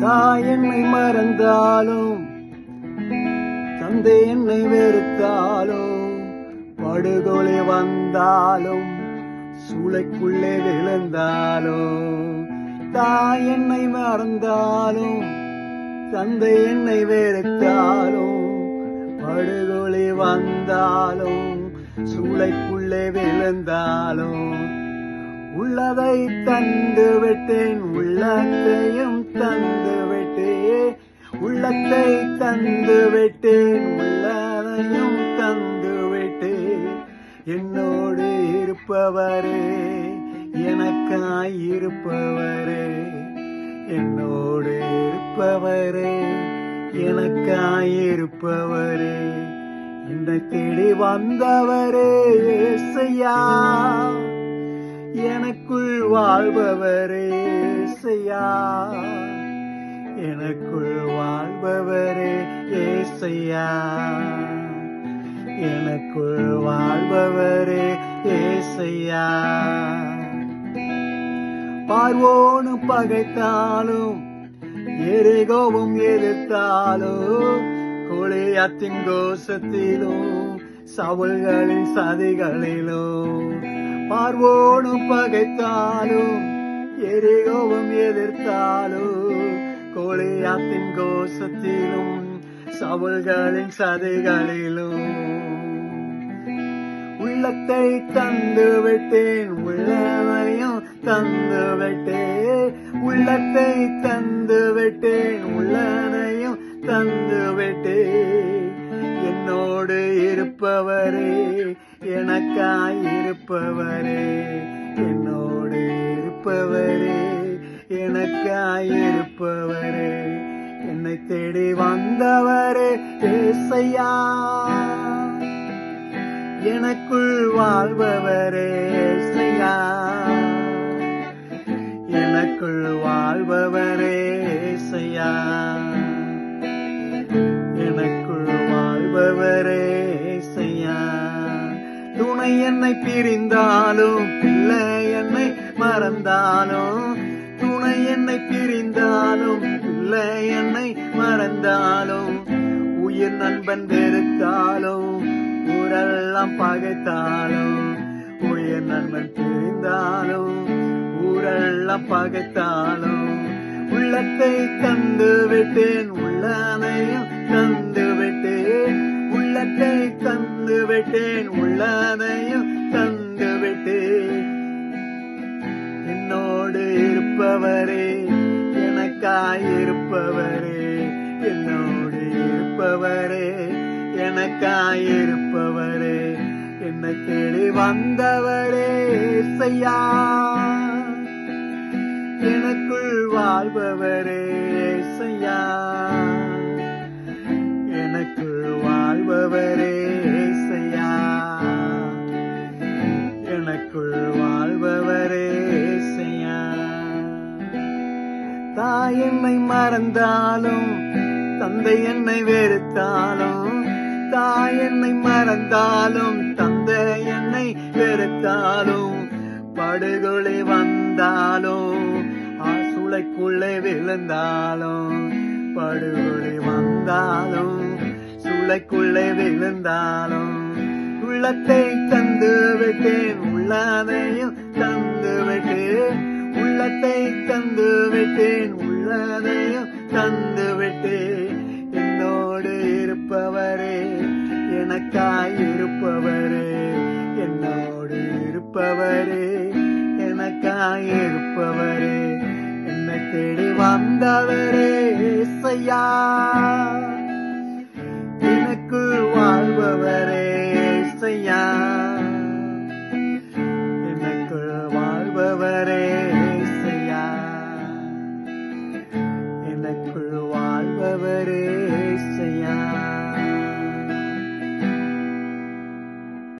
தாய் என்னை மறந்தாலும், தந்தை என்னை வெறுத்தாலும், படுகொலை வந்தாலும், சூளைக்குள்ளே விழுந்தாலும், தாய் என்னை மறந்தாலும், தந்தை என்னை வெறுத்தாலும், படுகொலை வந்தாலும், சூளைக்குள்ளே விழுந்தாலும், உள்ளதை தந்து விட்டேன், உள்ளத்தையும் தந்து விட்டேன், உள்ளத்தை தந்து விட்டேன், உள்ளதையும் தந்து விட்டேன். என்னோடு இருப்பவரே, எனக்காய் இருப்பவரே, என்னோடு இருப்பவரே, எனக்காய் இருப்பவரே, என்னை தேடி வந்தவரே இயேசையா, எனக்குள் வாழ்பவரே இயேசையா, எனக்குள் வாழ்பவரே இயேசையா, எனக்குள் வாழ்பவரே இயேசையா. பார்வோனும் பகைத்தாலும், எரிகோவும் எதிர்த்தாலும், கோலியாத்தின் கோஷத்திலும், சவுல்களின் சதிகளிலும், பார்வோனும் பகைத்தாலும், எரிகோவும் எதிர்த்தாலும், கோலியாத்தின் கோஷத்திலும், சவுல்களின் சதிகளிலும், உள்ளத்தை தந்து விட்டேன், உள்ளதையும் தந்து விட்டேன், உள்ளத்தை தந்து விட்டேன், உள்ளதையும் தந்து விட்டேன். என்னோடு இருப்பவரே, எனக்காய் இருப்பவரே, என்னோடு இருப்பவரே, எனக்காய் இருப்பவரே, என்னை தேடி வந்தவரே இயேசையா, எனக்குள் வாழ்பவரே இயேசையா, எனக்குள் வாழ்பவரே இயேசையா, எனக்குள் வாழ்பவரே இயேசையா. துணை என்னை பிரிந்தாலும், பிள்ளை என்னை மறந்தாலும், துணை என்னை பிரிந்தாலும், பிள்ளை என்னை மறந்தாலும், உயிர் நண்பன் வெறுத்தாலும், ஊரெல்லாம் பகைத்தாலும், உயிர் நண்பன் பிரிந்தாலும், ஊரெல்லாம் பகைத்தாலும், உள்ளத்தை தந்து விட்டேன், உள்ளதையும் தந்து விட்டேன், உள்ளத்தை தந்து விட்டேன், உள்ளதையும் தந்து விட்டேன். என்னோடு இருப்பவரே, எனக்காய் இருப்பவரே, என்னோடு இருப்பவரே, எனக்காய் இருப்பவரே, என்னை தேடி வந்தவரே இயேசையா, எனக்குள் வாழ்பவரே இயேசையா, எனக்குள் வாழ்பவரே இயேசையா, எனக்குள் வாழ்பவரே இயேசையா. தாய் என்னை மறந்தாலும், தந்தை என்னை வெறுத்தாலும், தாய் என்னை மறந்தாலும், தந்தை என்னை வெறுத்தாலும், படுகொலை வந்தாலும், சூளைக்குள்ளே விழுந்தாலும், படுகொலை வந்தாலும், சூளைக்குள்ளே விழுந்தாலும், உள்ளத்தை தந்து விட்டேன், உள்ளதையும் தந்து விட்டேன், உள்ளத்தை தந்து விட்டேன், உள்ளதையும் தந்து விட்டேன். என்னோடு இருப்பவரே, எனக்காய் இருப்பவரே, என்னோடு இருப்பவரே, எனக்காய் இருப்பவரே, என்னை தேடி வந்தவரே இயேசையா.